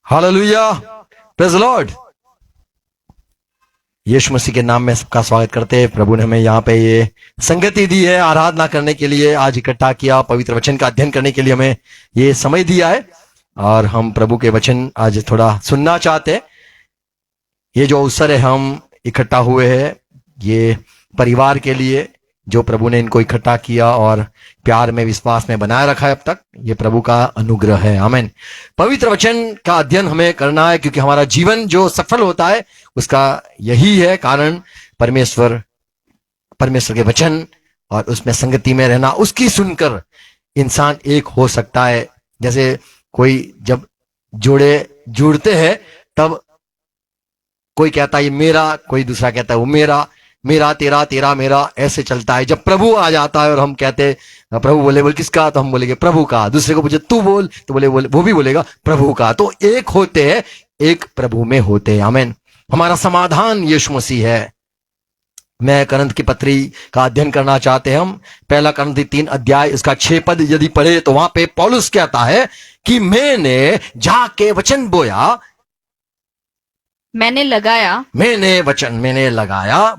Hallelujah, praise the Lord. Yeshu Masih के नाम में सबका स्वागत करते हैं। प्रभु ने हमें यहाँ पे ये संगति दी है आराधना करने के लिए, आज इकट्ठा किया, पवित्र वचन का अध्ययन करने के लिए हमें ये समय दिया है और हम प्रभु के वचन आज थोड़ा सुनना चाहते हैं। ये जो अवसर है हम इकट्ठा हुए हैं ये परिवार के लिए, जो प्रभु ने इनको इकट्ठा किया और प्यार में विश्वास में बनाए रखा है अब तक, ये प्रभु का अनुग्रह है। आमीन। पवित्र वचन का अध्ययन हमें करना है क्योंकि हमारा जीवन जो सफल होता है उसका यही है कारण, परमेश्वर के वचन और उसमें संगति में रहना, उसकी सुनकर इंसान एक हो सकता है। जैसे कोई जब जोड़े जुड़ते हैं तब कोई कहता है ये मेरा, कोई दूसरा कहता है वो मेरा, मेरा तेरा, तेरा मेरा, ऐसे चलता है। जब प्रभु आ जाता है और हम कहते हैं प्रभु बोले किसका, तो हम बोलेंगे प्रभु का। दूसरे को पूछे तू बोल, तो बोले वो भी बोलेगा प्रभु का। तो एक होते हैं, एक प्रभु में होते हैं। आमीन। हमारा समाधान यीशु मसीह है। मैं करंथ की पत्री का अध्ययन करना चाहते हैं हम। पहला करंथ 3 अध्याय इसका 6 पद यदि पढ़े तो वहां पे पौलुस कहता है कि मैंने जाके वचन बोया, मैंने लगाया,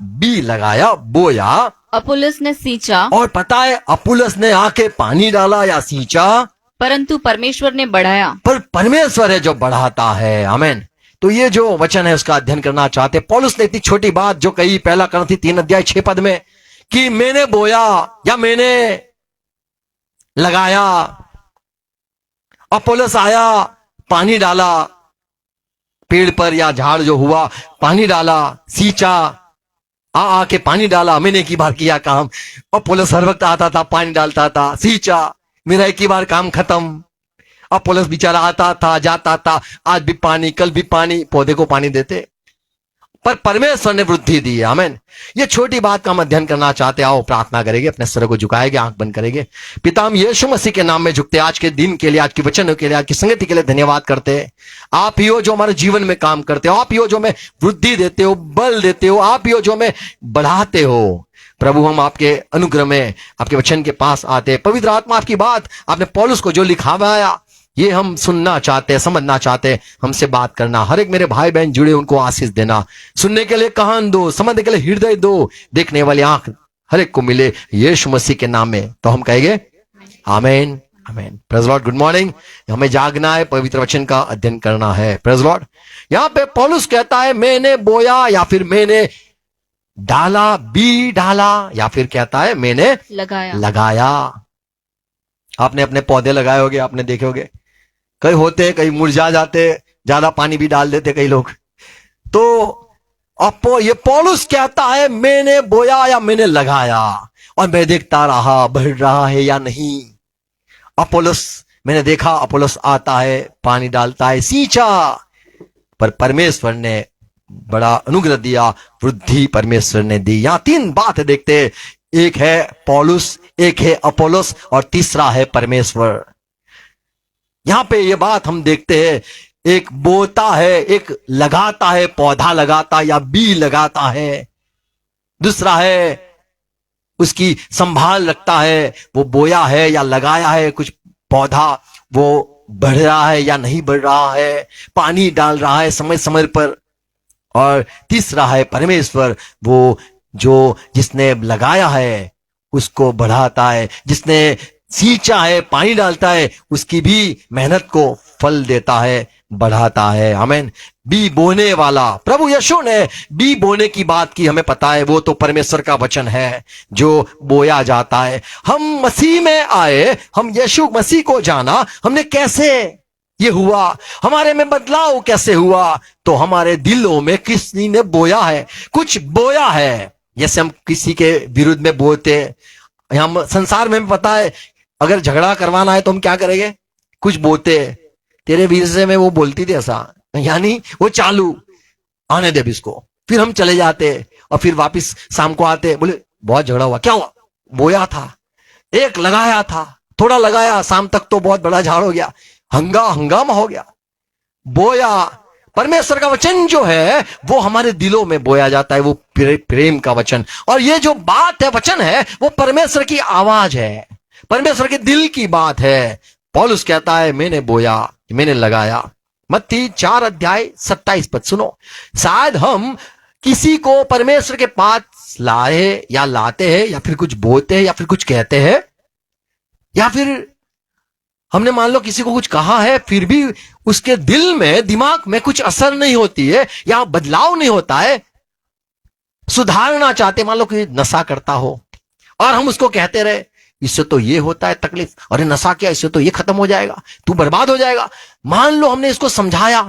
बी लगाया, बोया, अपुल्लोस ने सींचा, और पता है अपुल्लोस ने आके पानी डाला या सींचा, परंतु परमेश्वर ने बढ़ाया। पर परमेश्वर है जो बढ़ाता है। आमीन। तो ये जो वचन है उसका अध्ययन करना चाहते। पौलुस ने इतनी छोटी बात जो कही पहला करंथी 3 अध्याय 6 पद में कि मैंने बोया या मैंने लगाया, अपुल्लोस आया पानी डाला, पेड़ पर या झाड़ जो हुआ पानी डाला, सींचा, आके पानी डाला। मैंने एक ही बार किया काम, और पुलिस हर वक्त आता था, पानी डालता था, सींचा, मेरा एक ही बार काम खत्म। अब पुलिस बेचारा आता था जाता था, आज भी पानी कल भी पानी, पौधे को पानी देते, पर परमेश्वर ने वृद्धि दी है। आमीन। ये छोटी बात का हम अध्ययन करना चाहते। आओ प्रार्थना करेंगे, अपने सर को झुकाएंगे, आंख बंद करेंगे। पिता हम यीशु मसीह के नाम में झुकते, आज के दिन के लिए, आज के वचनों के लिए, आज की संगति के लिए धन्यवाद करते हैं। आप ही हो जो हमारे जीवन में काम करते हो, आप ही हो जो हमें वृद्धि देते हो, बल देते हो, आप ही हो जो हमें बढ़ाते हो। प्रभु हम आपके अनुग्रह में, आपके वचन के पास आते हैं। पवित्र आत्मा आपकी बात आपने पौलुस को जो लिखावाया ये हम सुनना चाहते हैं, समझना चाहते हैं, हमसे बात करना। हर एक मेरे भाई बहन जुड़े उनको आशीष देना, सुनने के लिए कान दो, समझने के लिए हृदय दो, देखने वाली आंख हर एक को मिले यीशु मसीह के नाम में। तो हम कहेंगे आमीन, आमीन। Praise Lord. Good morning. हमें जागना है, पवित्र वचन का अध्ययन करना है। Praise Lord. यहां पे पौलुस कहता है मैंने बोया या फिर मैंने डाला, बी डाला, या फिर कहता है मैंने लगाया। आपने अपने पौधे लगाए होंगे, आपने देखे होंगे, कई होते कई मुरझा जाते, ज्यादा पानी भी डाल देते कई लोग। तो अब ये पौलुस कहता है मैंने बोया या मैंने लगाया, और मैं देखता रहा बढ़ रहा है या नहीं। अपोलोस, मैंने देखा अपोलोस आता है, पानी डालता है, सींचा, पर परमेश्वर ने बड़ा अनुग्रह दिया, वृद्धि परमेश्वर ने दी। यहां 3 बात देखते, एक है पौलुस, एक है अपोलोस, और तीसरा है परमेश्वर। यहां पे ये बात हम देखते हैं, एक बोता है, एक लगाता है, पौधा लगाता या बी लगाता है, दूसरा है उसकी संभाल रखता है, वो बोया है या लगाया है कुछ पौधा, वो बढ़ रहा है या नहीं बढ़ रहा है, पानी डाल रहा है समय समय पर। और तीसरा है परमेश्वर, वो जो जिसने लगाया है उसको बढ़ाता है, जिसने सींचा है, पानी डालता है, उसकी भी मेहनत को फल देता है, बढ़ाता है। आमीन। बी बोने वाला, प्रभु यीशु ने बी बोने की बात की, हमें पता है वो तो परमेश्वर का वचन है जो बोया जाता है। हम मसीह में आए, हम यीशु मसीह को जाना, हमने कैसे ये हुआ, हमारे में बदलाव कैसे हुआ, तो हमारे दिलों में किसी ने बोया है, कुछ बोया है। जैसे हम किसी के विरुद्ध में बोलते, हम संसार में पता है अगर झगड़ा करवाना है तो हम क्या करेंगे, कुछ बोलते, तेरे विषय में वो बोलती थी ऐसा, यानी वो चालू, आने दे इसको, फिर हम चले जाते और फिर वापस शाम को आते, बोले बहुत झगड़ा हुआ, क्या हुआ, बोया था, एक लगाया था, थोड़ा लगाया, शाम तक तो बहुत बड़ा झाड़ हो गया, हंगामा हो गया। बोया, परमेश्वर का वचन जो है वो हमारे दिलों में बोया जाता है, वो प्रेम का वचन। और ये जो बात है, वचन है, वो परमेश्वर की आवाज है, परमेश्वर के दिल की बात है। पौलुस कहता है मैंने बोया, मैंने लगाया, मत्ती 4 अध्याय 27 पद सुनो। शायद हम किसी को परमेश्वर के पास लाए या लाते हैं या फिर कुछ बोलते हैं या फिर कुछ कहते हैं, या फिर हमने मान लो किसी को कुछ कहा है फिर भी उसके दिल में दिमाग में कुछ असर नहीं होती है या बदलाव नहीं होता है, सुधारना चाहते, मान लो कि नशा करता हो और हम उसको कहते रहे इससे तो ये होता है तकलीफ, अरे नशा क्या, इससे तो ये खत्म हो जाएगा, तू बर्बाद हो जाएगा। मान लो हमने इसको समझाया,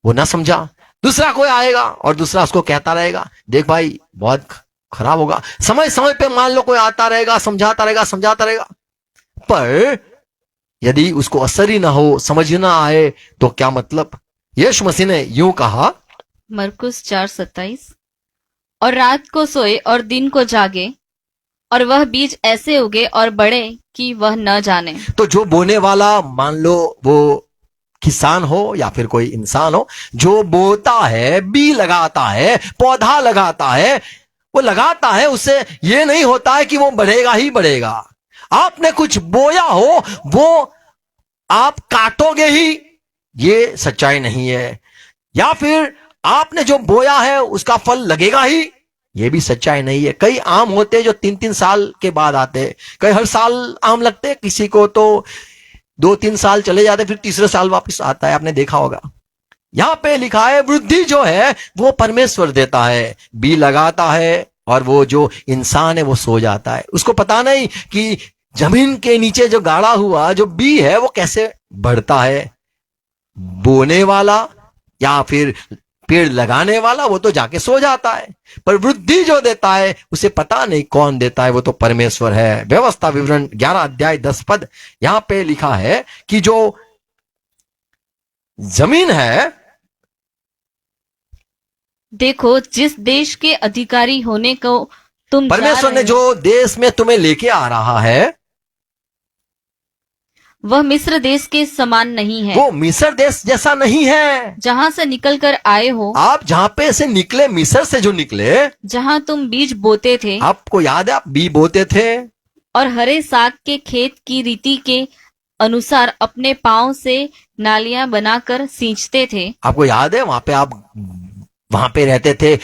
वो ना समझा, दूसरा कोई आएगा और दूसरा उसको कहता रहेगा देख भाई बहुत खराब होगा। समय समय पे मान लो कोई आता रहेगा, समझाता रहेगा, पर यदि उसको असर ही ना हो, समझ ना आए, तो क्या मतलब। यीशु मसीह ने यूं कहा, मरकुस 4:27, और रात को सोए और दिन को जागे, और वह बीज ऐसे उगे और बढ़े कि वह न जाने। तो जो बोने वाला, मान लो वो किसान हो या फिर कोई इंसान हो, जो बोता है, बी लगाता है, पौधा लगाता है, वो लगाता है, उससे ये नहीं होता है कि वो बढ़ेगा ही बढ़ेगा। आपने कुछ बोया हो वो आप काटोगे ही, ये सच्चाई नहीं है। या फिर आपने जो बोया है उसका फल लगेगा ही, ये भी सच्चाई नहीं है। कई आम होते हैं जो 3-3 साल के बाद आते हैं, कई हर साल आम लगते हैं, किसी को तो 2-3 साल चले जाते फिर तीसरे साल वापस आता है, आपने देखा होगा। यहां पे लिखा है वृद्धि जो है वो परमेश्वर देता है, बी लगाता है और वो जो इंसान है वो सो जाता है। उसको पता नहीं कि जमीन के नीचे जो गाड़ा हुआ जो बी है वो कैसे बढ़ता है। बोने वाला या फिर पेड़ लगाने वाला वो तो जाके सो जाता है, पर वृद्धि जो देता है उसे पता नहीं कौन देता है, वो तो परमेश्वर है। व्यवस्था विवरण 11 अध्याय 10 पद, यहां पे लिखा है कि जो जमीन है, देखो जिस देश के अधिकारी होने को तुम जा परमेश्वर ने रहे हो, जो देश में तुम्हें लेके आ रहा है वह मिस्र देश के समान नहीं है, वो मिस्र देश जैसा नहीं है। जहाँ से निकल कर आए हो, आप जहां पे से निकले, मिस्र से जो निकले, जहाँ तुम बीज बोते थे आपको याद है आप बी बोते थे और हरे साग के खेत की रीति के अनुसार अपने पांव से नालियां बनाकर सींचते थे। आपको याद है वहां पे आप वहां पे रहते थे,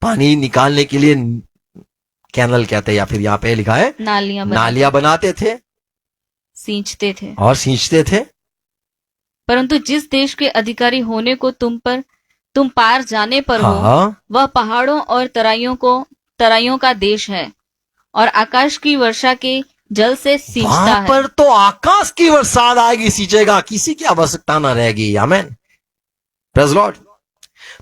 पानी निकालने के लिए कैनल कहते हैं या फिर यहाँ पे लिखा है नालियां बनाते थे, सींचते थे और सींचते थे। परंतु जिस देश के अधिकारी होने को तुम पार जाने पर हो, हाँ, वह पहाड़ों और तराइयों का देश है और आकाश की वर्षा के जल से सींचता वहां है। पर तो आकाश की बरसात आएगी, सींचेगा, किसी की आवश्यकता ना रहेगी। आमेन, प्रेज़ लॉर्ड।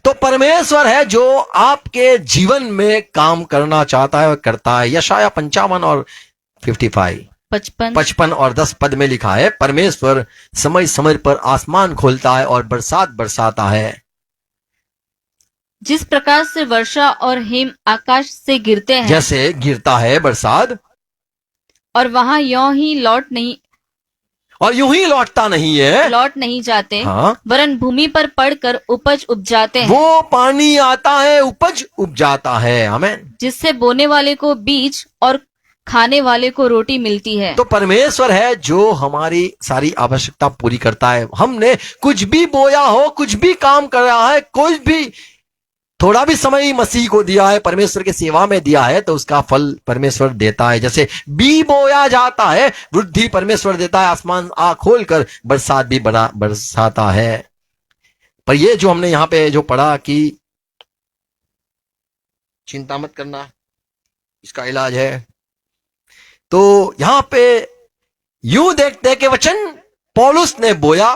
तो परमेश्वर है जो आपके जीवन में काम करना चाहता है और करता है। यशाया 55 और 55 और 10 पद में लिखा है, परमेश्वर समय समय पर आसमान खोलता है और बरसात बरसाता है। जिस प्रकार से वर्षा और हिम आकाश से गिरते हैं, जैसे गिरता है बरसात और वहां यूं ही लौटता नहीं है, लौट नहीं जाते, हाँ, वरन भूमि पर पड़कर उपज उपजाते हैं, वो पानी आता है, उपज उपजाता है। आमेन। जिससे बोने वाले को बीज और खाने वाले को रोटी मिलती है। तो परमेश्वर है जो हमारी सारी आवश्यकता पूरी करता है। हमने कुछ भी बोया हो, कुछ भी काम कर रहा है, कुछ भी थोड़ा भी समय मसीह को दिया है, परमेश्वर के सेवा में दिया है, तो उसका फल परमेश्वर देता है। जैसे बी बोया जाता है, वृद्धि परमेश्वर देता है, आसमान खोलकर बरसात भी बरसाता है। पर ये जो हमने यहां पे जो पढ़ा कि चिंता मत करना, इसका इलाज है, तो यहां पे यूं देखते हैं कि वचन पौलुस ने बोया,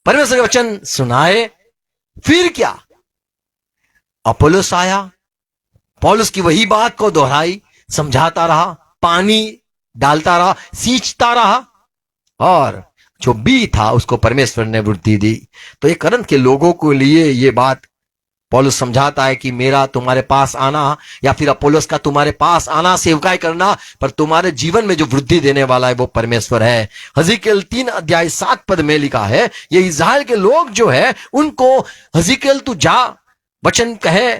परमेश्वर के वचन सुनाए, फिर क्या, अपोलोस आया, पौलुस की वही बात को दोहराई, समझाता रहा, पानी डालता रहा, सींचता रहा, और जो बी था उसको परमेश्वर ने वृद्धि दी। तो ये करंत के लोगों को लिए ये बात पौलुस समझाता है कि मेरा तुम्हारे पास आना या फिर अपोलोस का तुम्हारे पास आना, सेवकाई करना, पर तुम्हारे जीवन में जो वृद्धि देने वाला है वो परमेश्वर है। हज़िकेल 3 अध्याय 7 में लिखा है, ये इज़राइल के लोग जो है उनको हज़िकेल तू जा वचन कहे,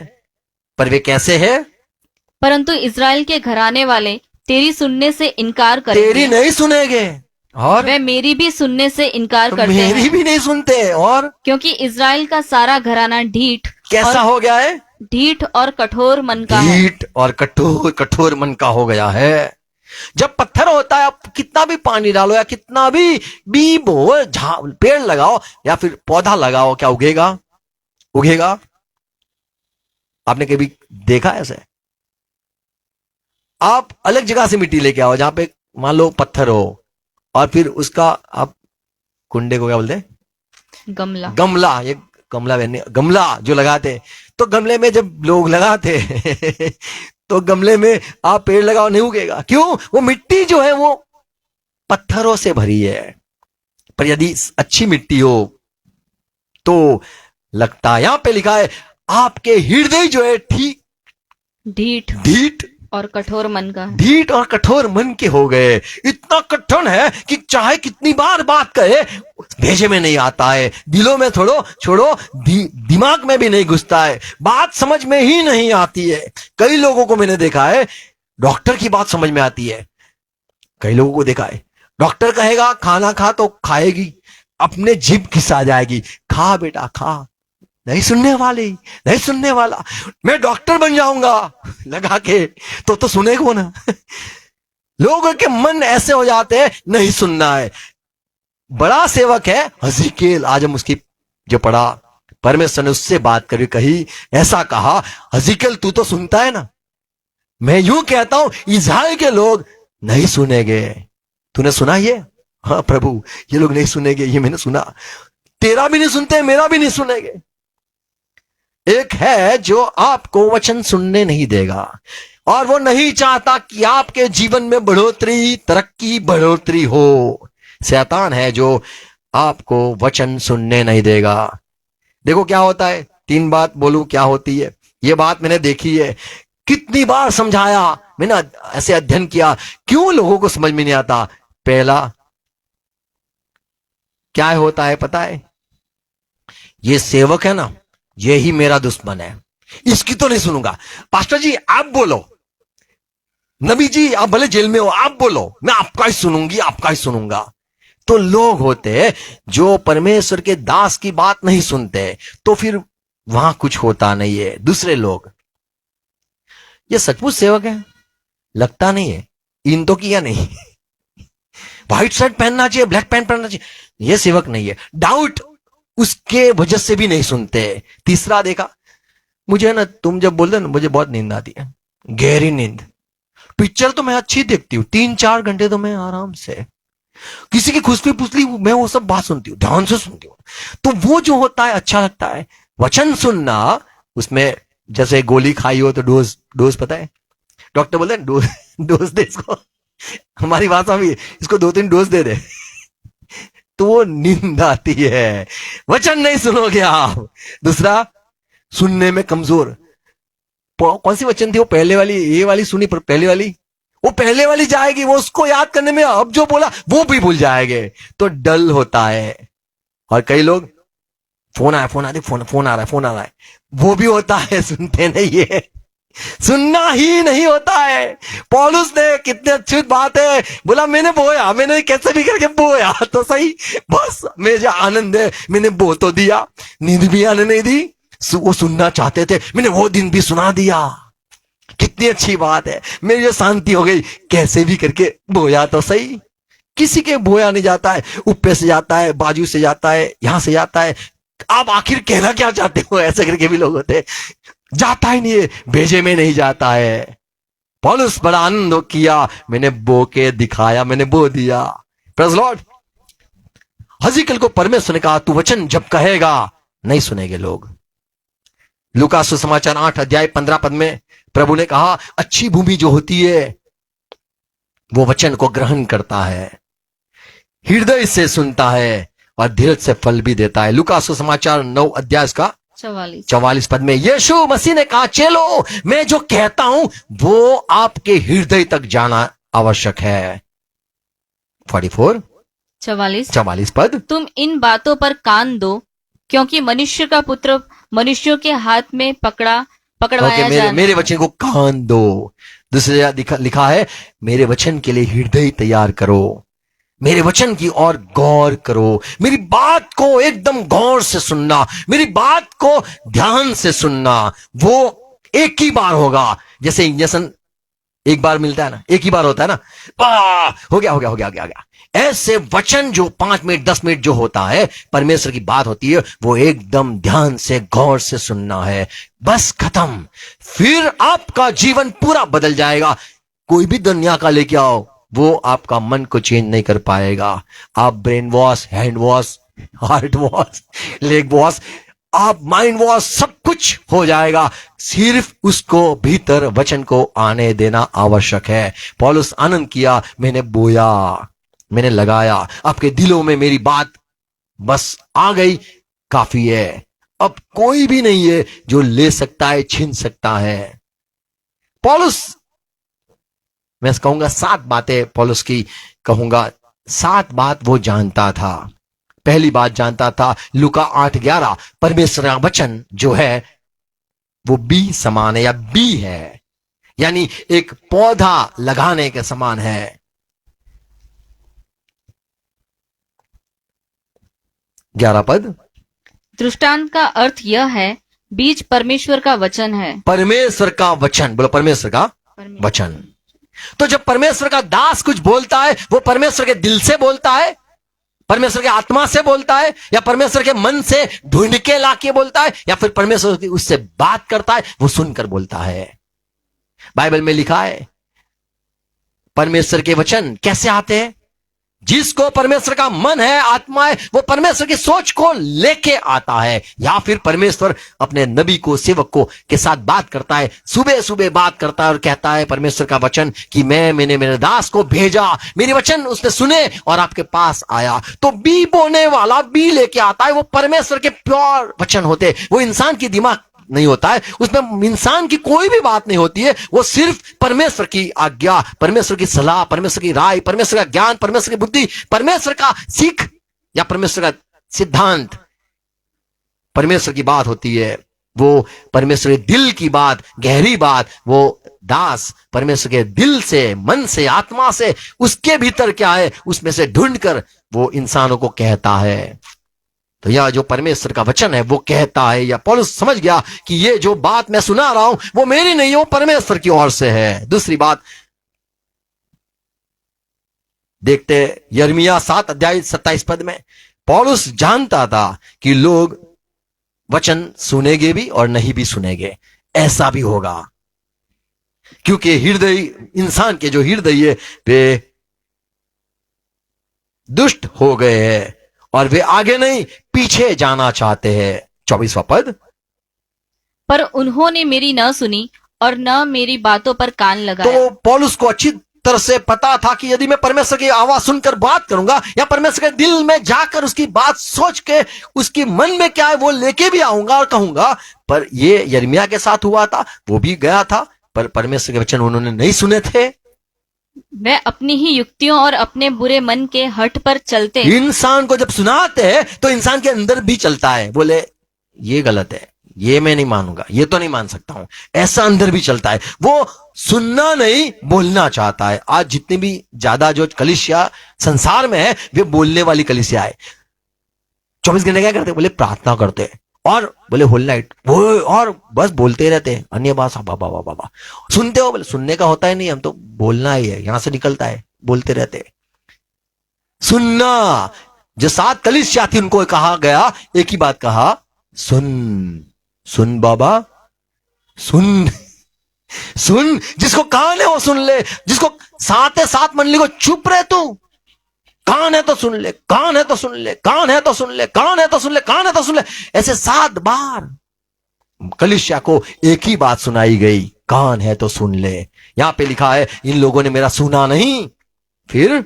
पर वे कैसे है, परंतु इज़राइल के घराने वाले तेरी सुनने से इनकार करेंगे। तेरी नहीं सुनेंगे, और वे मेरी भी सुनने से इनकार करते मेरी हैं, भी नहीं सुनते। और क्योंकि इज़राइल का सारा घराना कैसा हो गया है? ढीठ और कठोर मन का है। ढीठ और कठोर कठोर मन का हो गया है। जब पत्थर होता है, आप कितना भी पानी डालो या कितना भी बीज बो, पेड़ लगाओ या फिर पौधा लगाओ, क्या उगेगा? उगेगा? आपने कभी देखा ऐसे? आप अलग जगह से मिट्टी लेके आओ जहां पे मान लो पत्थर हो, और फिर उसका आप कुंडे को क्या बोलते हैं? गमला। गमला। ये गमला जो लगाते, तो गमले में जब लोग लगाते तो गमले में आप पेड़ लगाओ, नहीं उगेगा। क्यों? वो मिट्टी जो है वो पत्थरों से भरी है। पर यदि अच्छी मिट्टी हो तो लगता है, यहां पे लिखा है आपके हृदय जो है ठीक ढीठ ढीठ और कठोर मन का है। ढीठ और कठोर मन के हो गए। इतना कठिन है कि चाहे कितनी बार बात कहे, भेजे में नहीं आता है, दिलों में छोड़ो दिमाग में भी नहीं घुसता है, बात समझ में ही नहीं आती है। कई लोगों को मैंने देखा है, डॉक्टर की बात समझ में आती है। कई लोगों को देखा है, डॉक्टर कहेगा खाना खा तो खाएगी, अपने जीभ खिसा जाएगी, खा बेटा खा, नहीं सुनने वाला। मैं डॉक्टर बन जाऊंगा लगा के, तो सुने कौन? लोगों के मन ऐसे हो जाते हैं, नहीं सुनना है। बड़ा सेवक है हज़िकेल, आज हम उसकी जो पढ़ा, परमेश्वर ने उससे बात करी, कही ऐसा कहा, हज़िकेल तू तो सुनता है ना? मैं यूं कहता हूं इज़राइल के लोग नहीं सुनेंगे। तूने सुना ये? हाँ प्रभु, ये लोग नहीं सुनेंगे, ये मैंने सुना। तेरा भी नहीं सुनते, मेरा भी नहीं सुनेंगे। एक है जो आपको वचन सुनने नहीं देगा, और वो नहीं चाहता कि आपके जीवन में बढ़ोतरी, तरक्की, बढ़ोतरी हो। शैतान है जो आपको वचन सुनने नहीं देगा। देखो क्या होता है, 3 बात बोलूं क्या होती है। ये बात मैंने देखी है, कितनी बार समझाया मैंने, ऐसे अध्ययन किया, क्यों लोगों को समझ में नहीं आता। पहला क्या होता है पता है? ये सेवक है ना, ये ही मेरा दुश्मन है, इसकी तो नहीं सुनूंगा। पास्टर जी आप बोलो, नबी जी आप भले जेल में हो, आप बोलो, मैं आपका ही सुनूंगा। तो लोग होते जो परमेश्वर के दास की बात नहीं सुनते, तो फिर वहां कुछ होता नहीं है। दूसरे लोग, ये सचमुच सेवक है? लगता नहीं है, इन तो किया नहीं, व्हाइट शर्ट पहनना चाहिए, ब्लैक पैंट पहनना चाहिए, ये सेवक नहीं है। डाउट उसके वजह से भी नहीं सुनते। तीसरा देखा, मुझे ना तुम जब बोलते ना, मुझे बहुत नींद आती है, गहरी नींद। पिक्चर तो मैं अच्छी देखती हूँ, 3-4 घंटे तो मैं आराम से, किसी की खुशबू पुछली मैं वो सब बात सुनती हूँ, ध्यान से सुनती हूँ। तो वो जो होता है अच्छा लगता है। वचन सुनना, उसमें जैसे गोली खाई हो तो डोज पता है, डॉक्टर बोलते हैं डोज दे इसको, हमारी भाषा में इसको 2-3 डोज दे दे, तो वो नींद आती है। वचन नहीं सुनोगे आप। दूसरा, सुनने में कमजोर। कौन सी वचन थी वो? पहले वाली, ये वाली सुनी, पर पहले वाली, वो पहले वाली जाएगी, वो उसको याद करने में अब जो बोला वो भी भूल जाएंगे, तो डल होता है। और कई लोग फोन आ रहा है, वो भी होता है, सुनते नहीं है, सुनना ही नहीं होता है। पौलुस ने कितनी अच्छी बात है बोला, मैंने कैसे भी करके बोया तो सही, बस मुझे आनंद है, मैंने बो तो दिया, नींद भी आने नहीं दी, वो सुनना चाहते थे, मैंने वो दिन भी सुना दिया, कितनी अच्छी बात है, मेरी जो शांति हो गई, कैसे भी करके बोया तो सही। किसी के बोया नहीं जाता है, ऊपर से जाता है, बाजू से जाता है, यहां से जाता है, आप आखिर कहना क्या चाहते हो, ऐसे करके भी लोग होते, जाता ही नहीं है, भेजे में नहीं जाता है। पौलुस बड़ा आनंद किया, मैंने बो के दिखाया, मैंने बो दिया। Praise Lord. हज़िकेल को परमेश्वर ने कहा, तू वचन जब कहेगा नहीं सुनेंगे लोग। लूका सुसमाचार 8 अध्याय 15 पद में प्रभु ने कहा, अच्छी भूमि जो होती है वो वचन को ग्रहण करता है, हृदय से सुनता है और धीरज से फल भी देता है। लूका सुसमाचार 9 अध्याय का 44 पद में यीशु मसीह ने कहा, चलो मैं जो कहता हूं वो आपके हृदय तक जाना आवश्यक है। 44 पद, तुम इन बातों पर कान दो, क्योंकि मनुष्य का पुत्र मनुष्यों के हाथ में पकड़वाया जाना। मेरे वचन को कान दो। दूसरे लिखा है, मेरे वचन के लिए हृदय तैयार करो। मेरे वचन की ओर गौर करो, मेरी बात को एकदम गौर से सुनना, मेरी बात को ध्यान से सुनना। वो एक ही बार होगा, जैसे इंजेक्शन एक बार मिलता है ना, एक ही बार होता है ना, हो गया हो गया हो गया हो गया हो गया। ऐसे वचन जो 5 मिनट 10 मिनट जो होता है, परमेश्वर की बात होती है, वो एकदम ध्यान से गौर से सुनना है, बस खत्म। फिर आपका जीवन पूरा बदल जाएगा। कोई भी दुनिया का लेके आओ, वो आपका मन को चेंज नहीं कर पाएगा। आप brain wash, hand wash, heart wash, leg wash, आप माइंड वॉश, सब कुछ हो जाएगा। सिर्फ उसको भीतर वचन को आने देना आवश्यक है। पौलुस आनंद किया, मैंने बोया, मैंने लगाया, आपके दिलों में मेरी बात बस आ गई, काफी है। अब कोई भी नहीं है जो ले सकता है, छीन सकता है। पौलुस, मैं कहूंगा 7 बातें पौलुस की कहूंगा। 7 बात वो जानता था। पहली बात जानता था, लूका 8:11, परमेश्वर का वचन जो है वो बी समान है, या बी है, यानी एक पौधा लगाने के समान है। ग्यारह पद, दृष्टांत का अर्थ यह है, बीज परमेश्वर का वचन है। परमेश्वर का वचन, बोलो परमेश्वर का वचन। तो जब परमेश्वर का दास कुछ बोलता है, वो परमेश्वर के दिल से बोलता है, परमेश्वर के आत्मा से बोलता है, या परमेश्वर के मन से ढूंढ के लाके बोलता है, या फिर परमेश्वर की उससे बात करता है, वो सुनकर बोलता है। बाइबल में लिखा है परमेश्वर के वचन कैसे आते हैं? जिसको परमेश्वर का मन है, आत्मा है, वो परमेश्वर की सोच को लेके आता है, या फिर परमेश्वर अपने नबी को, सेवक को के साथ बात करता है, सुबह सुबह बात करता है और कहता है परमेश्वर का वचन कि मैंने मेरे दास को भेजा, मेरे वचन उसने सुने और आपके पास आया। तो बी बोने वाला बी लेके आता है, वो परमेश्वर के प्योर वचन होते, वो इंसान की दिमाग नहीं होता है, उसमें इंसान की कोई भी बात नहीं होती है, वो सिर्फ परमेश्वर की आज्ञा, परमेश्वर की सलाह, परमेश्वर की राय, परमेश्वर का ज्ञान, परमेश्वर की बुद्धि, परमेश्वर का सीख या परमेश्वर का सिद्धांत, परमेश्वर की बात होती है। वो परमेश्वर के दिल की बात, गहरी बात, वो दास परमेश्वर के दिल से, मन से, आत्मा से, उसके भीतर क्या है उसमें से ढूंढकर वो इंसानों को कहता है। तो यह जो परमेश्वर का वचन है वो कहता है, या पौलुस समझ गया कि ये जो बात मैं सुना रहा हूं वो मेरी नहीं है, वो परमेश्वर की ओर से है। दूसरी बात देखते यिर्मयाह 7:27 में, पौलुस जानता था कि लोग वचन सुनेंगे भी और नहीं भी सुनेंगे, ऐसा भी होगा, क्योंकि हृदय, इंसान के जो हृदय है वे दुष्ट हो गए हैं और वे आगे नहीं पीछे जाना चाहते हैं। 24वां पद, पर उन्होंने मेरी न सुनी और न मेरी बातों पर कान लगाया। तो पौलुस को अच्छी तरह से पता था कि यदि मैं परमेश्वर की आवाज सुनकर बात करूंगा, या परमेश्वर के दिल में जाकर उसकी बात सोच के उसकी मन में क्या है वो लेके भी आऊंगा और कहूंगा। पर ये यिर्मयाह के साथ हुआ था, वो भी गया था, पर परमेश्वर के वचन उन्होंने नहीं सुने थे। वे अपनी ही युक्तियों और अपने बुरे मन के हठ पर चलते। इंसान को जब सुनाते हैं तो इंसान के अंदर भी चलता है, बोले ये गलत है, ये मैं नहीं मानूंगा, ये तो नहीं मान सकता हूं, ऐसा अंदर भी चलता है। वो सुनना नहीं, बोलना चाहता है। आज जितनी भी ज्यादा जो कलीसिया संसार में है, वे बोलने वाली कलीसिया है। 24 घंटे क्या करते, बोले प्रार्थना करते, और बोले होल नाइट वो, और बस बोलते रहते हैं अन्य भाषा, बाबा बाबा बाबा। सुनते हो, बोले सुनने का होता है नहीं, हम तो बोलना ही है, यहां से निकलता है, बोलते रहते। सुनना, जो 7 कलीसिया थी उनको कहा गया, एक ही बात कहा, सुन सुन बाबा सुन सुन। जिसको कान है वो सुन ले, जिसको 7 मंडली को चुप रहे तू, कान है तो सुन ले, कान है तो सुन ले, कान है तो सुन ले, कान है तो सुन ले, कान है तो सुन ले। ऐसे 7 बार कलीसिया को एक ही बात सुनाई गई, कान है तो सुन ले। यहां पे लिखा है इन लोगों ने मेरा सुना नहीं, फिर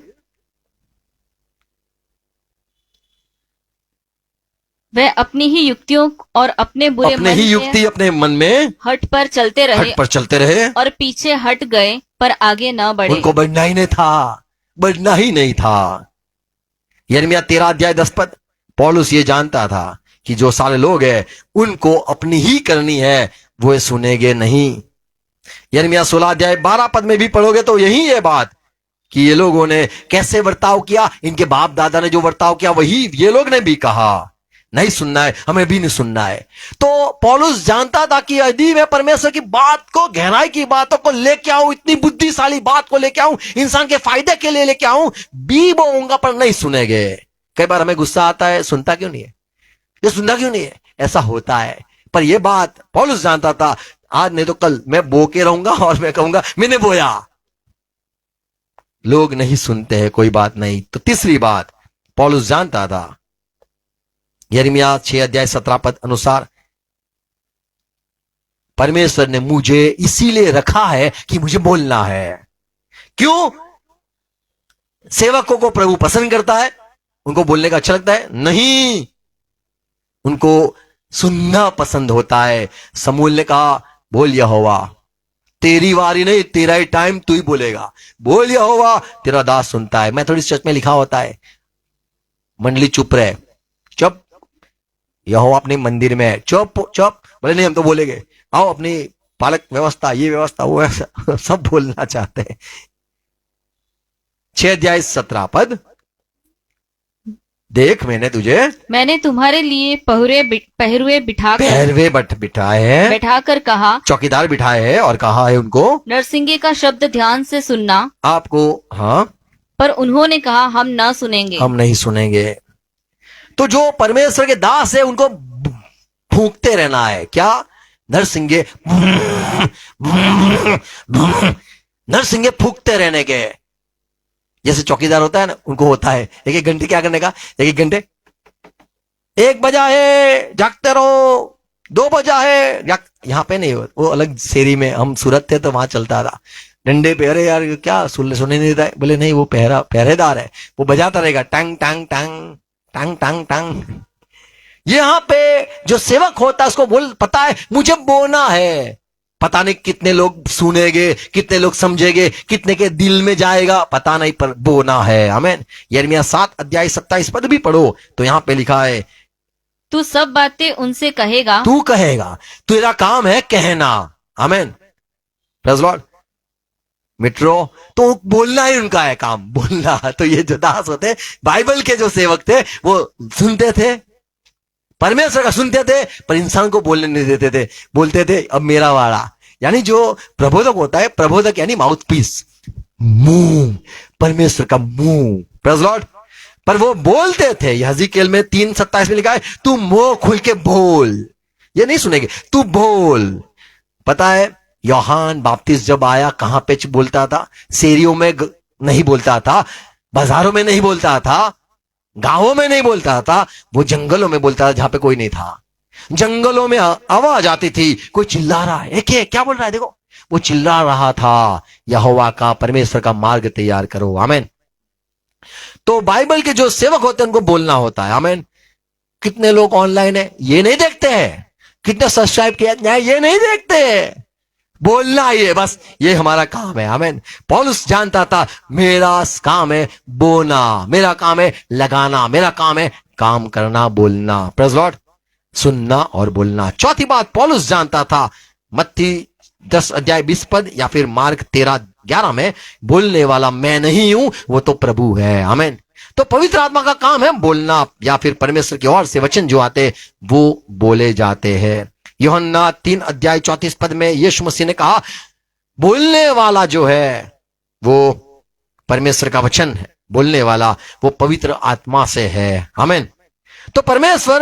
वे अपनी ही युक्तियों और अपने बुरे अपने मन ही के युक्ति अपने मन में हठ पर चलते रहे, हट पर चलते रहे, और पीछे हट गए पर आगे न बढ़े। उनको बढ़ना ही नहीं था, बढ़ना ही नहीं था। यिर्मयाह 13:10, पौलुस ये जानता था कि जो सारे लोग हैं उनको अपनी ही करनी है, वो सुनेंगे नहीं। यिर्मयाह 16:12 में भी पढ़ोगे तो यही है बात कि ये लोगों ने कैसे बर्ताव किया, इनके बाप दादा ने जो बर्ताव किया वही ये लोग ने भी कहा। नहीं सुनना है, हमें भी नहीं सुनना है। तो पौलुस जानता था कि यदि मैं परमेश्वर की बात को, गहराई की बातों को लेके आऊं, इतनी बुद्धिशाली बात को लेके आऊं, इंसान के फायदे के लिए लेके आऊं, बी बोऊंगा पर नहीं सुनेंगे। कई बार हमें गुस्सा आता है, सुनता क्यों नहीं है, ये सुनता क्यों नहीं है, ऐसा होता है। पर यह बात पौलुस जानता था, आज नहीं तो कल मैं बो के रहूंगा और मैं कहूंगा मैंने बोया। लोग नहीं सुनते हैं, कोई बात नहीं। तो तीसरी बात पौलुस जानता था, यिर्मयाह 6 अध्याय 17 पद अनुसार, परमेश्वर ने मुझे इसीलिए रखा है कि मुझे बोलना है। क्यों? सेवकों को प्रभु पसंद करता है, उनको बोलने का अच्छा लगता है? नहीं, उनको सुनना पसंद होता है। समूएल ने कहा, बोल यहोवा, तेरी वारी नहीं, तेरा ही टाइम, तू ही बोलेगा, बोल यहोवा, तेरा दास सुनता है। मैं थोड़ी चर्च में लिखा होता है, मंडली चुप रहे, चुप, यहोवा अपने मंदिर में, चुप चुप, बोले नहीं हम तो बोलेंगे, आओ अपनी पालक व्यवस्था, ये व्यवस्था, वो व्यवस्था, सब बोलना चाहते हैं। 6 अध्याय 17 पद, देख मैंने तुम्हारे लिए पहरुए बिठाकर कहा, चौकीदार बिठाए हैं और कहा है उनको, नरसिंगे का शब्द ध्यान से सुनना आपको। हाँ, पर उन्होंने कहा हम न सुनेंगे, हम नहीं सुनेंगे। तो जो परमेश्वर के दास है उनको फूंकते रहना है। क्या? नरसिंगे, नरसिंगे फूंकते रहने के। जैसे चौकीदार होता है ना, उनको होता है 1-1 घंटे क्या करने का, 1-1 घंटे, 1 बजा है जागते रहो, 2 बजा है यहाँ पे नहीं, वो अलग शेरी में, हम सूरत थे तो वहां चलता था, डंडे पे, अरे यार क्या सुनने नहीं देता है, बोले नहीं वो पहरेदार है, वो बजाता रहेगा, टंग टंग टंग टंग टंग टंग। यहाँ पे जो सेवक होता है उसको पता है मुझे बोना है। पता नहीं कितने लोग सुनेंगे, कितने लोग समझेंगे, कितने के दिल में जाएगा पता नहीं, पर बोना है। आमीन। यिर्मयाह 7 अध्याय 27 पद भी पढ़ो तो यहाँ पे लिखा है, तू सब बातें उनसे कहेगा, तू कहेगा, तेरा काम है कहना। आमीन, प्रेज़ लॉर्ड। मित्रों, तो बोलना ही उनका है काम, बोलना। तो ये जो दास होते, बाइबल के जो सेवक थे, वो सुनते थे, परमेश्वर का सुनते थे, पर इंसान को बोलने नहीं देते थे। बोलते थे अब मेरा वाड़ा, यानी जो प्रबोधक होता है, प्रबोधक यानी माउथ पीस, मुंह, परमेश्वर का मुंह, प्रेज़ लॉर्ड। पर वो बोलते थे, यहज़ीकेल में 3:27 में लिखा है, तू मुंह खुल के बोल, ये नहीं सुनेंगे, तू बोल। पता है यूहन्ना बपतिस्मा जब आया, कहां पे बोलता था? शेरियों में नहीं बोलता था, बाजारों में नहीं बोलता था, गांवों में नहीं बोलता था, वो जंगलों में बोलता था जहां पे कोई नहीं था। जंगलों में आवाज आती थी, कोई चिल्ला रहा है, क्या बोल रहा है, देखो, वो चिल्ला रहा था, यहोवा का, परमेश्वर का मार्ग तैयार करो। आमीन। तो बाइबल के जो सेवक होते हैं उनको बोलना होता है। आमीन। कितने लोग ऑनलाइन है ये नहीं देखते हैं, कितने सब्सक्राइब किया ये नहीं देखते, बोलना ही है बस, ये हमारा काम है। आमीन। पौलुस जानता था मेरा काम है बोना, मेरा काम है लगाना, मेरा काम है काम करना, बोलना, प्रेज़ लॉर्ड, सुनना और बोलना। चौथी बात पौलुस जानता था, मत्ती 10 अध्याय 20 पद या फिर मार्क 13:11 में, बोलने वाला मैं नहीं हूं, वो तो प्रभु है। आमीन। तो पवित्र आत्मा का काम है बोलना, या फिर परमेश्वर की ओर से वचन जो आते वो बोले जाते हैं। यूहन्ना 3 अध्याय 34 पद में यीशु मसीह ने कहा, बोलने वाला जो है वो परमेश्वर का वचन है, बोलने वाला वो पवित्र आत्मा से है। आमीन। तो परमेश्वर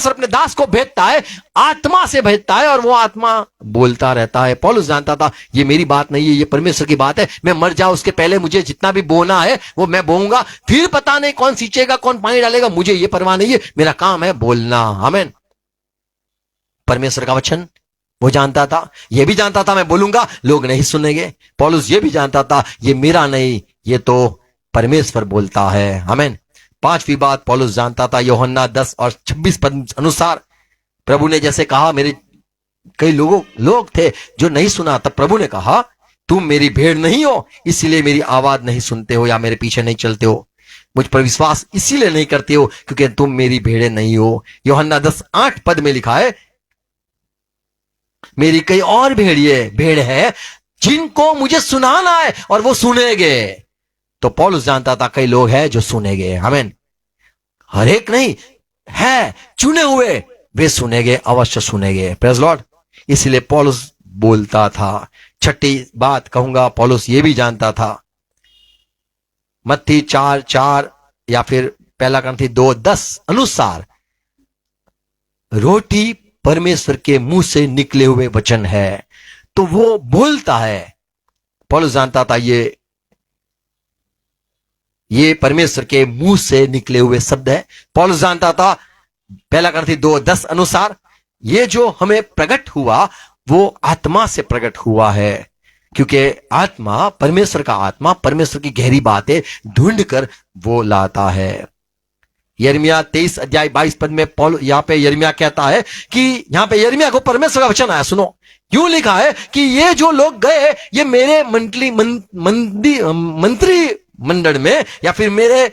अपने दास को भेजता है, आत्मा से भेजता है, और वो आत्मा बोलता रहता है। पौलुस जानता था ये मेरी बात नहीं है, ये परमेश्वर की बात है, मैं मर जाऊं उसके पहले मुझे जितना भी बोना है वो मैं बोऊंगा, फिर पता नहीं कौन सींचेगा, कौन पानी डालेगा, मुझे ये परवाह नहीं है, मेरा काम है बोलना। आमीन। परमेश्वर का वचन वो जानता था, ये भी जानता था मैं बोलूंगा लोग नहीं सुनेंगे। पौलुस ये भी जानता था ये मेरा नहीं, ये तो परमेश्वर बोलता है। आमीन। पांचवी बात पौलुस जानता था, यूहन्ना 10 और 26 पद अनुसार, प्रभु ने जैसे कहा, मेरे कई लोग थे जो नहीं सुना, तब प्रभु ने कहा तुम मेरी भेड़ नहीं हो, इसीलिए मेरी आवाज नहीं सुनते हो या मेरे पीछे नहीं चलते हो, मुझ पर विश्वास इसीलिए नहीं करते हो क्योंकि तुम मेरी भेड़े नहीं हो। यूहन्ना 10:8 पद में लिखा है, मेरी कई और भेड़ है जिनको मुझे सुनाना है और वो सुनेंगे। तो पौलुस जानता था कई लोग हैं जो सुनेंगे, आमीन। हर एक नहीं है, चुने हुए वे सुनेंगे, अवश्य सुनेंगे। Praise Lord. इसलिए पौलुस बोलता था। छठी बात कहूंगा, पौलुस ये भी जानता था, मत्ती 4:4 या फिर पहला कुरिन्थी 2:10 अनुसार रोटी परमेश्वर के मुंह से निकले हुए वचन है, तो वो बोलता है। पौलुस जानता था ये परमेश्वर के मुंह से निकले हुए शब्द है। पौलुस जानता था पहला कुरिन्थी 2:10 अनुसार ये जो हमें प्रकट हुआ वो आत्मा से प्रकट हुआ है, क्योंकि आत्मा, परमेश्वर का आत्मा परमेश्वर की गहरी बातें ढूंढ कर वो लाता है। यिर्मयाह 23:22 में पौलुस यहां पे यिर्मयाह कहता है कि यहां पे यिर्मयाह को परमेश्वर का वचन आया। सुनो, यूं लिखा है कि ये जो लोग गए, ये मेरे मंत्री मंडल में या फिर मेरे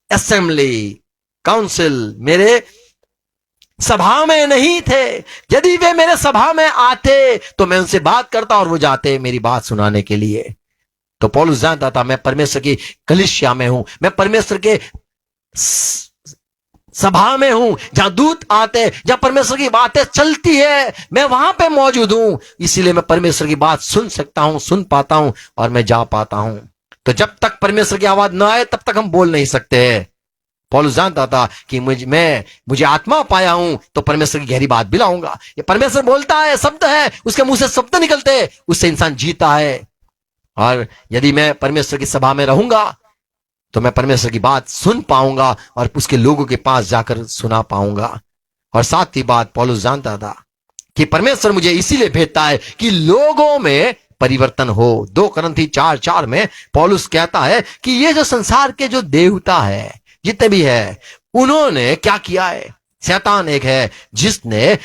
असेंबली काउंसिल, मेरे सभा में नहीं थे। यदि वे मेरे सभा में आते तो मैं उनसे बात करता और वो जाते मेरी बात सुनाने के लिए। तो पौलुस जानता था मैं परमेश्वर की कलीसिया में हूं, मैं परमेश्वर के सभा में हूं, जहां दूत आते, जहां परमेश्वर की बातें चलती है, मैं वहां पे मौजूद हूं। इसीलिए मैं परमेश्वर की बात सुन सकता हूं, सुन पाता हूं और मैं जा पाता हूं। तो जब तक परमेश्वर की आवाज ना आए तब तक हम बोल नहीं सकते। पौलुस जानता था कि मुझे आत्मा पाया हूं तो परमेश्वर की गहरी बात भी लाऊंगा। ये परमेश्वर बोलता है, शब्द है, उसके मुंह से शब्द निकलते, उससे इंसान जीता है। और यदि मैं परमेश्वर की सभा में रहूंगा तो मैं परमेश्वर की बात सुन पाऊंगा और उसके लोगों के पास जाकर सुना पाऊंगा। और साथ ही बात पौलुस जानता था कि परमेश्वर मुझे इसीलिए भेजता है कि लोगों में परिवर्तन हो। 2 कुरिन्थी 4:4 में पौलुस कहता है कि ये जो संसार के जो देवता है, जितने भी है, उन्होंने क्या किया है? शैतान एक है जिसने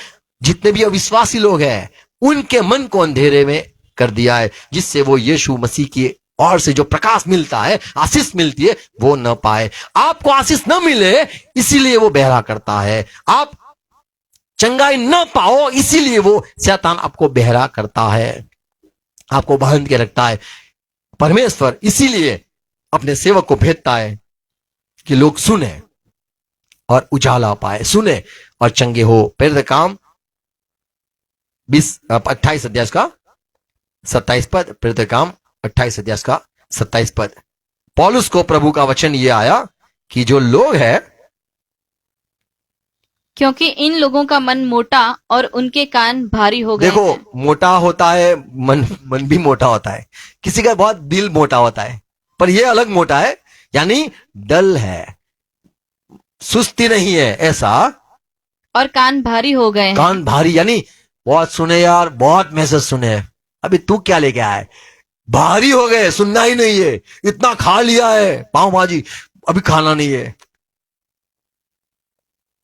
जितने भी अविश्वासी लोग हैं उनके मन को अंधेरे में कर दिया है, जिससे वो यीशु मसीह की और से जो प्रकाश मिलता है, आशीष मिलती है, वो न पाए। आपको आशीष न मिले इसीलिए वो बहरा करता है। आप चंगाई न पाओ इसीलिए वो शैतान आपको बहरा करता है, आपको बांध के रखता है। परमेश्वर इसीलिए अपने सेवक को भेजता है कि लोग सुने और उजाला पाए, सुने और चंगे हो। प्रेरित काम 28 अध्याय का 27 पद। प्रेरित काम 28 अध्याय का 27 पद। पौलुस को प्रभु का वचन ये आया कि जो लोग हैं, क्योंकि इन लोगों का मन मोटा और उनके कान भारी हो गए देखो हैं। मोटा होता है, मन भी मोटा होता है, किसी का बहुत दिल मोटा होता है, पर ये अलग मोटा है, यानी डल है, सुस्ती नहीं है ऐसा। और कान भारी हो गए हैं। कान भारी यानी बहुत सुने यार, बहुत मैसेज सुने, अभी तू क्या लेके आया है? भारी हो गए, सुनना ही नहीं है, इतना खा लिया है पाव भाजी, अभी खाना नहीं है।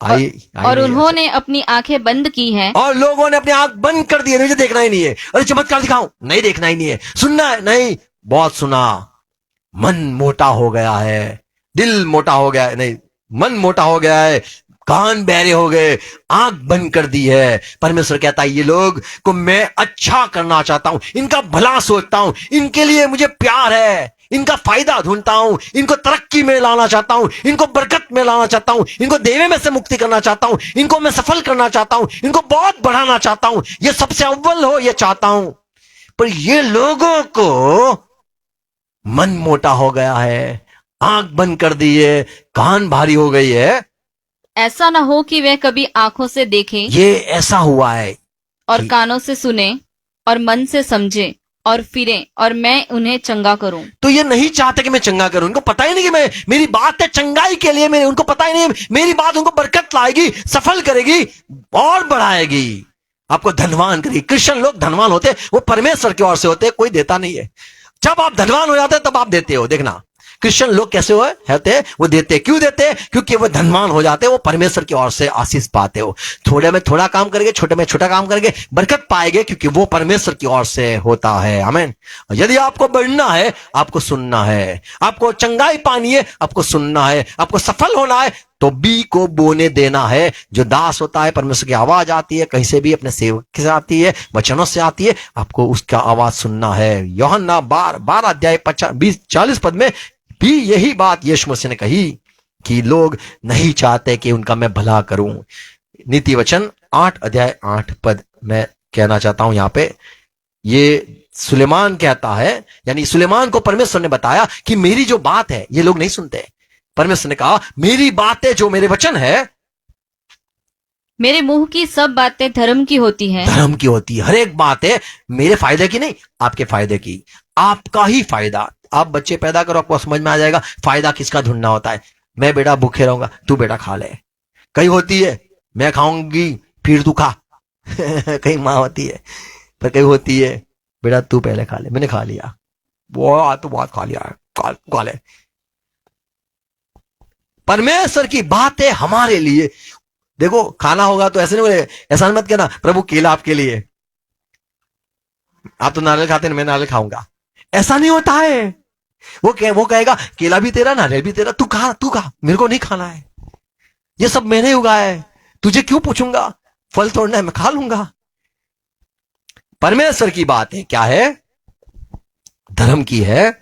और उन्होंने अपनी आंखें बंद की हैं। और लोगों ने अपनी आंख बंद कर दी है, मुझे देखना ही नहीं है। अरे चमत्कार दिखाऊं, नहीं देखना ही नहीं है। सुनना है, नहीं, बहुत सुना, मन मोटा हो गया है, दिल मोटा हो गया है, नहीं मन मोटा हो गया है, कान बहरे हो गए, आंख बंद कर दी है। परमेश्वर कहता है ये लोग को मैं अच्छा करना चाहता हूं, इनका भला सोचता हूं, इनके लिए मुझे प्यार है, इनका फायदा ढूंढता हूं, इनको तरक्की में लाना चाहता हूं, इनको बरकत में लाना चाहता हूं, इनको देवे में से मुक्ति करना चाहता हूं, इनको मैं सफल करना चाहता हूं, इनको बहुत बढ़ाना चाहता हूं, ये सबसे अव्वल हो ये चाहता हूं। पर ये लोगों को मन मोटा हो गया है, आंख बंद कर दी है, कान भारी हो गई है। ऐसा ना हो कि वे कभी आंखों से देखें, ये ऐसा हुआ है, और कानों से सुने और मन से समझे और फिरे और मैं उन्हें चंगा करूं। तो ये नहीं चाहते कि मैं चंगा करूं, उनको पता ही नहीं कि मेरी बात है चंगाई के लिए, उनको पता ही नहीं मेरी बात उनको बरकत लाएगी, सफल करेगी और बढ़ाएगी, आपको धनवान करेगी। क्रिश्चियन लोग धनवान होते, वो परमेश्वर की ओर से होते, कोई देता नहीं है। जब आप धनवान हो जाते तब आप देते हो। देखना, क्रिश्चियन लोग कैसे होते हैं? वो देते, क्यों देते? क्योंकि वो धनवान हो जाते हैं, वो परमेश्वर की ओर से आशीष पाते हो। थोड़े में थोड़ा काम करेंगे, छोटे में छोटा काम करेंगे, बरकत पाएंगे, क्योंकि वो परमेश्वर की ओर से होता है। आमीन। यदि आपको बढ़ना है, आपको सुनना है, आपको चंगाई पानी है, आपको सुनना है, आपको सफल होना है, तो बी को बोने देना है। जो दास होता है, परमेश्वर की आवाज आती है, कहीं से भी अपने सेवक से आती है, वचनों से आती है, आपको उसका आवाज सुनना है। यूहन्ना 12 अध्याय 40 पद में भी यही बात यीशु मसीह ने कही कि लोग नहीं चाहते कि उनका मैं भला करूं। नीति वचन 8 अध्याय 8 पद मैं कहना चाहता हूं यहां पे, ये सुलेमान कहता है, यानी सुलेमान को परमेश्वर ने बताया कि मेरी जो बात है ये लोग नहीं सुनते। परमेश्वर ने कहा मेरी बातें, जो मेरे वचन है, मेरे मुंह की सब बातें धर्म की होती हैं। धर्म की होती है। हर एक बात है मेरे फायदे की नहीं, आपके फायदे की, आपका ही फायदा। आप बच्चे पैदा करो, आपको समझ में आ जाएगा फायदा किसका ढूंढना होता है। मैं बेटा भूखे रहूंगा, तू बेटा खा ले। कहीं होती है मैं खाऊंगी फिर तू खा कहीं माँ होती है, पर कहीं होती है बेटा तू पहले खा ले, मैंने खा लिया, वो तू बहुत खा लिया, खा ले। परमेश्वर की बातें हमारे लिए। देखो खाना होगा तो ऐसे नहीं बोले, ऐसा मत कहना प्रभु केला आपके लिए, आप तो नारियल खाते हैं, मैं नारियल खाऊंगा, ऐसा नहीं होता है। वो कहेगा केला भी तेरा, नारियल भी तेरा, तू खा, मेरे को नहीं खाना है, ये सब मैंने उगाया है, तुझे क्यों पूछूंगा, फल तोड़ना है मैं खा लूंगा। परमेश्वर की बात है क्या है? धर्म की है।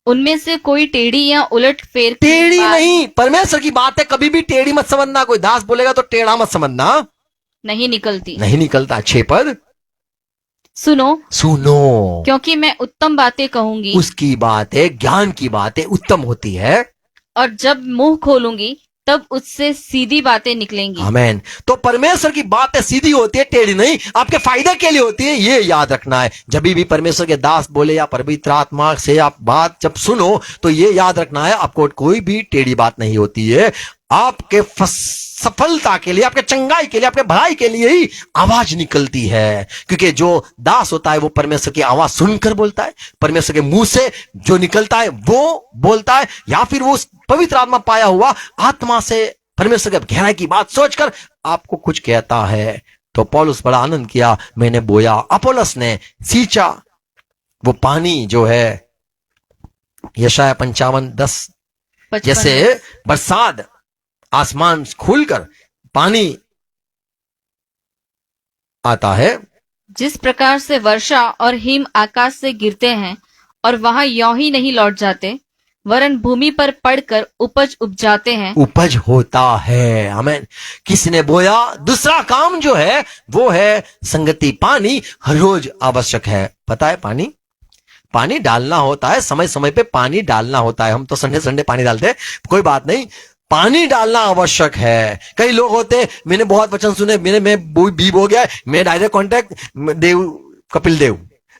उनमें से कोई टेढ़ी या उलट फेर की टेढ़ी बात नहीं, परमेश्वर की बात है, कभी भी टेढ़ी मत समझना। कोई दास बोलेगा तो टेढ़ा मत समझना, नहीं निकलती। नहीं निकलता। 6 पद सुनो, क्योंकि मैं उत्तम बातें कहूंगी, उसकी बात है, ज्ञान की बात है, उत्तम होती है, और जब मुंह खोलूंगी तब उससे सीधी बातें निकलेंगी। आमेन। तो परमेश्वर की बातें सीधी होती है, टेढ़ी नहीं, आपके फायदे के लिए होती है, ये याद रखना है। जब भी परमेश्वर के दास बोले या पवित्र आत्मा से आप बात जब सुनो तो ये याद रखना है, आपको कोई भी टेढ़ी बात नहीं होती है। आपके सफलता के लिए, आपके चंगाई के लिए, आपके भलाई के लिए ही आवाज निकलती है, क्योंकि जो दास होता है वो परमेश्वर की आवाज सुनकर बोलता है। परमेश्वर के मुंह से जो निकलता है वो बोलता है, या फिर वो पवित्र आत्मा पाया हुआ आत्मा से परमेश्वर के गहराई की बात सोचकर आपको कुछ कहता है। तो पौलुस बड़ा आनंद किया, मैंने बोया, अपोलोस ने सींचा। वो पानी जो है यशाया 55:10, जैसे बरसात आसमान खुलकर पानी आता है, जिस प्रकार से वर्षा और हिम आकाश से गिरते हैं और वहां यों ही नहीं लौट जाते, वरन भूमि पर पड़कर उपज उपजाते हैं, उपज होता है। आमीन। किसी ने बोया, दूसरा काम जो है वो है संगति। पानी हर रोज आवश्यक है। पता है पानी डालना होता है, समय समय पे पानी डालना होता है। हम तो संडे पानी डालते हैं, कोई बात नहीं, पानी डालना आवश्यक है। कई लोग होते, मैंने बहुत वचन सुने, मैं बीब हो गया, मैं डायरेक्ट कांटेक्ट कपिल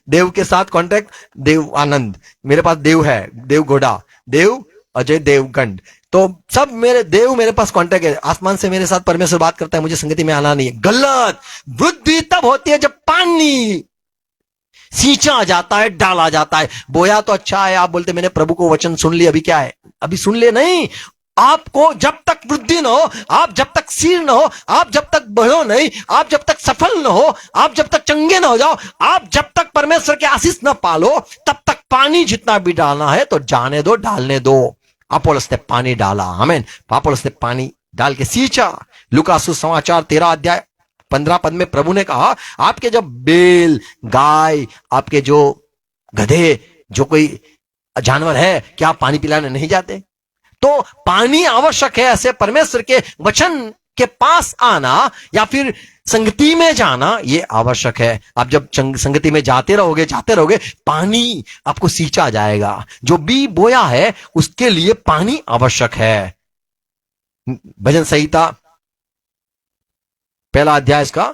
देव के साथ कांटेक्ट, देव आनंद, मेरे पास देव है, देव घोड़ा, देव अजय देवगंड, तो सब मेरे देव मेरे पास कांटेक्ट है। आसमान से मेरे साथ परमेश्वर बात करता है, मुझे संगति में आना नहीं है। गलत। वृद्धि तब होती है जब पानी सींचा जाता है, डाला जाता है। बोया तो अच्छा है, आप बोलते मैंने प्रभु को वचन सुन लिया, अभी क्या है, अभी सुन ले नहीं। आपको जब तक वृद्धि न हो, आप जब तक सीर न हो, आप जब तक बढ़ो नहीं, आप जब तक सफल न हो, आप जब तक चंगे न हो जाओ, आप जब तक परमेश्वर के आशीष न पालो, तब तक पानी जितना भी डालना है तो जाने दो, डालने दो। अपोलोस ने पानी डाला, आमीन। अपोलोस ने पानी डाल के सींचा। लूका सुसमाचार 13 अध्याय 15 पद में प्रभु ने कहा, आपके जब बैल, गाय, आपके जो गधे, जो कोई जानवर है, क्या आप पानी पिलाने नहीं जाते? तो पानी आवश्यक है। ऐसे परमेश्वर के वचन के पास आना या फिर संगति में जाना, ये आवश्यक है। आप जब संगति में जाते रहोगे, पानी आपको सींचा जाएगा। जो बी बोया है उसके लिए पानी आवश्यक है। भजन संहिता 1 अध्याय इसका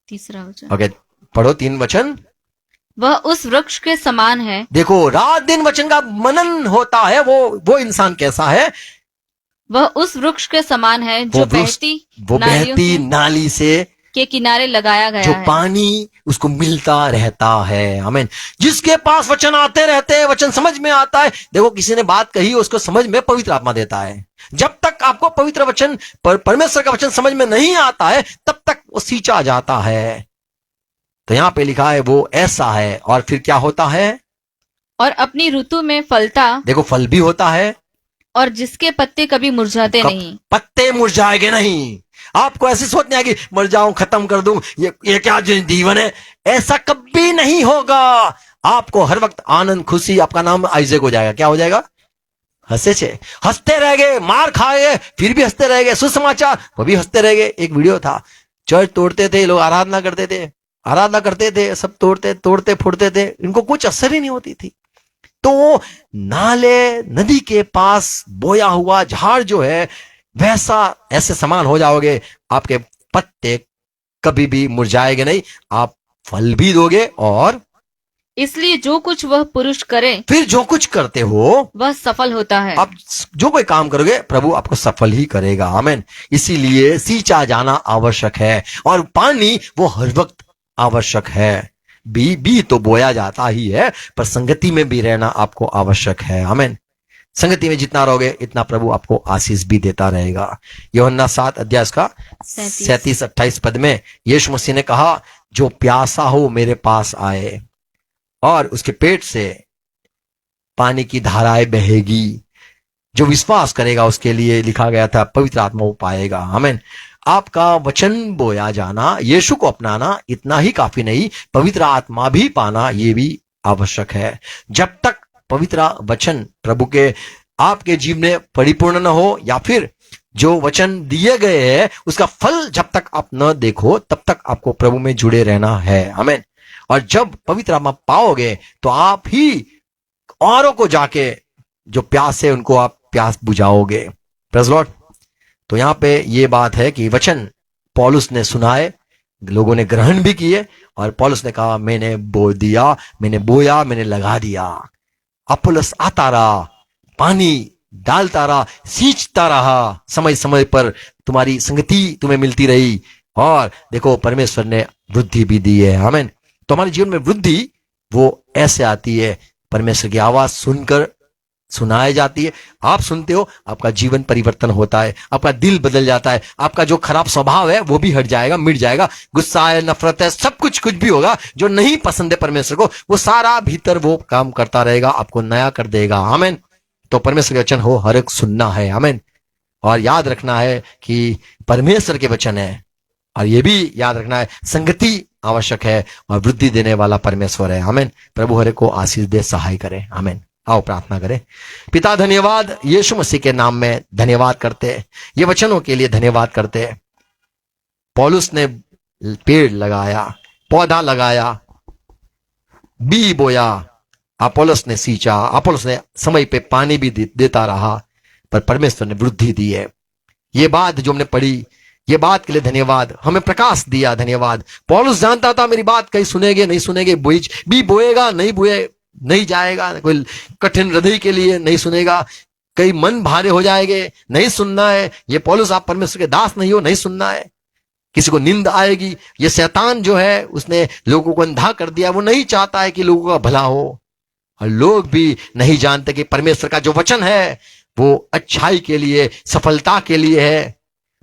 3 वचन। ओके, पढ़ो 3 वचन। वह उस वृक्ष के समान है। देखो, रात दिन वचन का मनन होता है। वो इंसान कैसा है? वह उस वृक्ष के समान है जो बहती नाली से के किनारे लगाया जो गया है। पानी उसको मिलता रहता है। आमीन। जिसके पास वचन आते रहते हैं, वचन समझ में आता है। देखो, किसी ने बात कही, उसको समझ में पवित्र आत्मा देता है। जब तक आपको पवित्र वचन परमेश्वर का वचन समझ में नहीं आता है, तब तक वो सींचा जाता है। तो यहां पे लिखा है वो ऐसा है, और फिर क्या होता है? और अपनी ऋतु में फलता, देखो, फल भी होता है, और जिसके पत्ते कभी मुरझाते नहीं। पत्ते मुरझाएंगे नहीं। आपको ऐसी सोच नहीं आएगी मर जाऊं, खत्म कर दूं, ये क्या जीवन है। ऐसा कभी नहीं होगा। आपको हर वक्त आनंद, खुशी, आपका नाम आइजैक हो जाएगा। क्या हो जाएगा? हंसते रह गए, मार खाए फिर भी हंसते रह गए, सुसमाचार वो भी हंसते रह गए। एक वीडियो था, चर्च तोड़ते थे लोग, आराधना करते थे, सब तोड़ते फोड़ते थे, इनको कुछ असर ही नहीं होती थी। तो नाले, नदी के पास बोया हुआ झाड़ जो है, वैसा ऐसे समान हो जाओगे। आपके पत्ते कभी भी मुरझाएंगे नहीं, आप फल भी दोगे, और इसलिए जो कुछ वह पुरुष करे, फिर जो कुछ करते हो वह सफल होता है। आप जो कोई काम करोगे, प्रभु आपको सफल ही करेगा। आमीन। इसीलिए सींचा जाना आवश्यक है, और पानी वो हर वक्त आवश्यक है। बी तो बोया जाता ही है, पर संगति में भी रहना आपको आवश्यक है। आमीन। संगति में जितना रहोगे, इतना प्रभु आपको आशीष भी देता रहेगा। यूहन्ना 7 अध्याय का 37-28 पद में यीशु मसीह ने कहा, जो प्यासा हो मेरे पास आए, और उसके पेट से पानी की धाराएं बहेगी। जो विश्वास करेगा उसके लिए लिखा गया था, पवित्र आत्मा वो पाएगा। आमीन। आपका वचन बोया जाना, यीशु को अपनाना इतना ही काफी नहीं, पवित्र आत्मा भी पाना ये भी आवश्यक है। जब तक पवित्र वचन प्रभु के आपके जीवन में परिपूर्ण न हो, या फिर जो वचन दिए गए हैं उसका फल जब तक आप न देखो, तब तक आपको प्रभु में जुड़े रहना है। आमीन। और जब पवित्र आत्मा पाओगे, तो आप ही औरों को जाके जो प्यास है उनको आप प्यास बुझाओगे। Praise Lord. तो यहां पे ये बात है कि वचन पौलुस ने सुनाए, लोगों ने ग्रहण भी किए, और पौलुस ने कहा, मैंने बो दिया, मैंने बोया, मैंने लगा दिया। अपुल्लोस आता रहा, पानी डालता रहा, सींचता रहा, समय समय पर तुम्हारी संगति तुम्हें मिलती रही, और देखो परमेश्वर ने वृद्धि भी दी है। आमीन। तो हमारे जीवन में वृद्धि वो ऐसे आती है, परमेश्वर की आवाज सुनकर सुनाई जाती है। आप सुनते हो, आपका जीवन परिवर्तन होता है, आपका दिल बदल जाता है, आपका जो खराब स्वभाव है वो भी हट जाएगा, मिट जाएगा। गुस्सा है, नफरत है, सब कुछ भी होगा जो नहीं पसंद है परमेश्वर को, वो सारा भीतर वो काम करता रहेगा, आपको नया कर देगा। आमीन। तो परमेश्वर के वचन हो हर एक सुनना है। आमीन। और याद रखना है कि परमेश्वर के वचन है, और ये भी याद रखना है संगति आवश्यक है, और वृद्धि देने वाला परमेश्वर है। आमीन। प्रभु हर एक को आशीष दे, सहाय करे। आमीन। आओ प्रार्थना करें। पिता धन्यवाद, यीशु मसीह के नाम में धन्यवाद करते हैं, ये वचनों के लिए धन्यवाद करते हैं। पौलुस ने पेड़ लगाया, पौधा लगाया, बी बोया, अपोलोस ने सींचा, अपोलोस ने समय पे पानी भी देता रहा, पर परमेश्वर ने वृद्धि दी है। ये बात जो हमने पढ़ी, ये बात के लिए धन्यवाद। हमें प्रकाश दिया, धन्यवाद। पौलुस जानता था मेरी बात कहीं सुनेगे नहीं सुनेगे, बीज भी बोएगा, नहीं जाएगा, कोई कठिन हृदय के लिए नहीं सुनेगा, कई मन भारे हो जाएंगे, नहीं सुनना है। ये पौलुस, आप परमेश्वर के दास नहीं हो, नहीं सुनना है। किसी को निंद आएगी, ये शैतान जो है उसने लोगों को अंधा कर दिया, वो नहीं चाहता है कि लोगों का भला हो, और लोग भी नहीं जानते कि परमेश्वर का जो वचन है वो अच्छाई के लिए, सफलता के लिए है।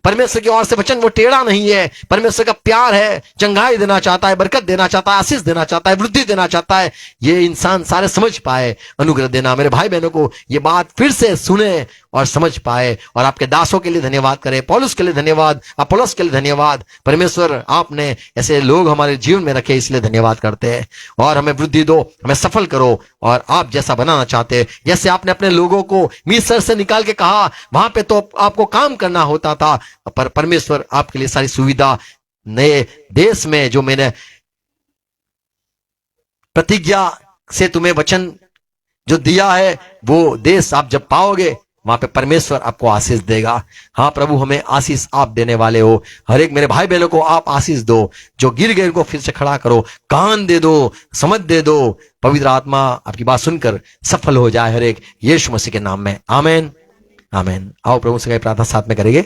परमेश्वर की ओर से वचन वो टेढ़ा नहीं है, परमेश्वर का प्यार है, चंगाई देना चाहता है, बरकत देना चाहता है, आशीष देना चाहता है, वृद्धि देना चाहता है। ये इंसान सारे समझ पाए, अनुग्रह देना। मेरे भाई बहनों को ये बात फिर से सुने और समझ पाए, और आपके दासों के लिए धन्यवाद करें, पौलुस के लिए धन्यवाद, अपोलोस के लिए धन्यवाद। परमेश्वर आपने ऐसे लोग हमारे जीवन में रखे, इसलिए धन्यवाद करते हैं। और हमें वृद्धि दो, हमें सफल करो, और आप जैसा बनाना चाहते हैं, जैसे आपने अपने लोगों को मिस्र से निकाल के कहा, वहां पे तो आपको काम करना होता था, पर परमेश्वर आपके लिए सारी सुविधा, नए देश में जो मैंने प्रतिज्ञा से तुम्हें वचन जो दिया है, वो देश आप जब पाओगे, वहां पे परमेश्वर आपको आशीष देगा। हाँ प्रभु, हमें आशीष आप देने वाले हो। हर एक मेरे भाई बहनों को आप आशीष दो, जो गिर गए उनको फिर से खड़ा करो, कान दे दो, समझ दे दो। पवित्र आत्मा आपकी बात सुनकर सफल हो जाए हर एक, यीशु मसीह के नाम में। आमीन। आमीन। आओ प्रभु से प्रार्थना साथ में करेंगे।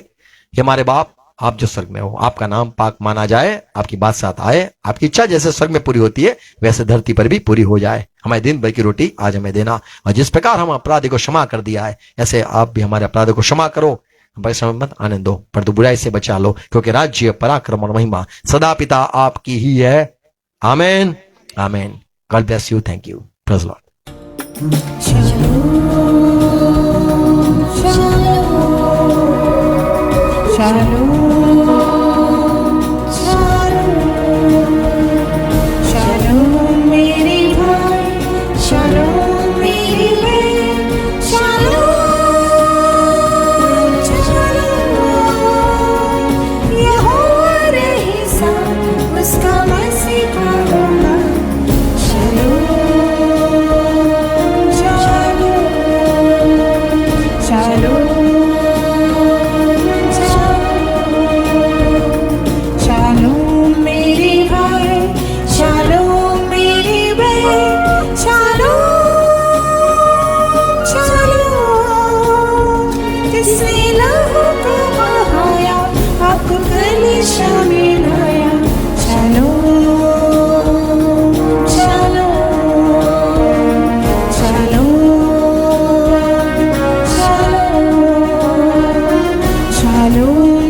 हे हमारे बाप, आप जो स्वर्ग में हो, आपका नाम पाक माना जाए, आपकी बात साथ आए, आपकी इच्छा जैसे स्वर्ग में पूरी होती है वैसे धरती पर भी पूरी हो जाए। हमारे दिन भर की रोटी आज हमें देना, और जिस प्रकार हम अपराधी को क्षमा कर दिया है ऐसे आप भी हमारे अपराधों को क्षमा करो, परिश्रम मत आने दो, परंतु बुराई से बचा लो, क्योंकि राज्य, पराक्रम और महिमा सदा पिता आपकी ही है। Amen, amen. God bless you, thank you, praise Lord.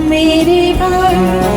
मेरे भाई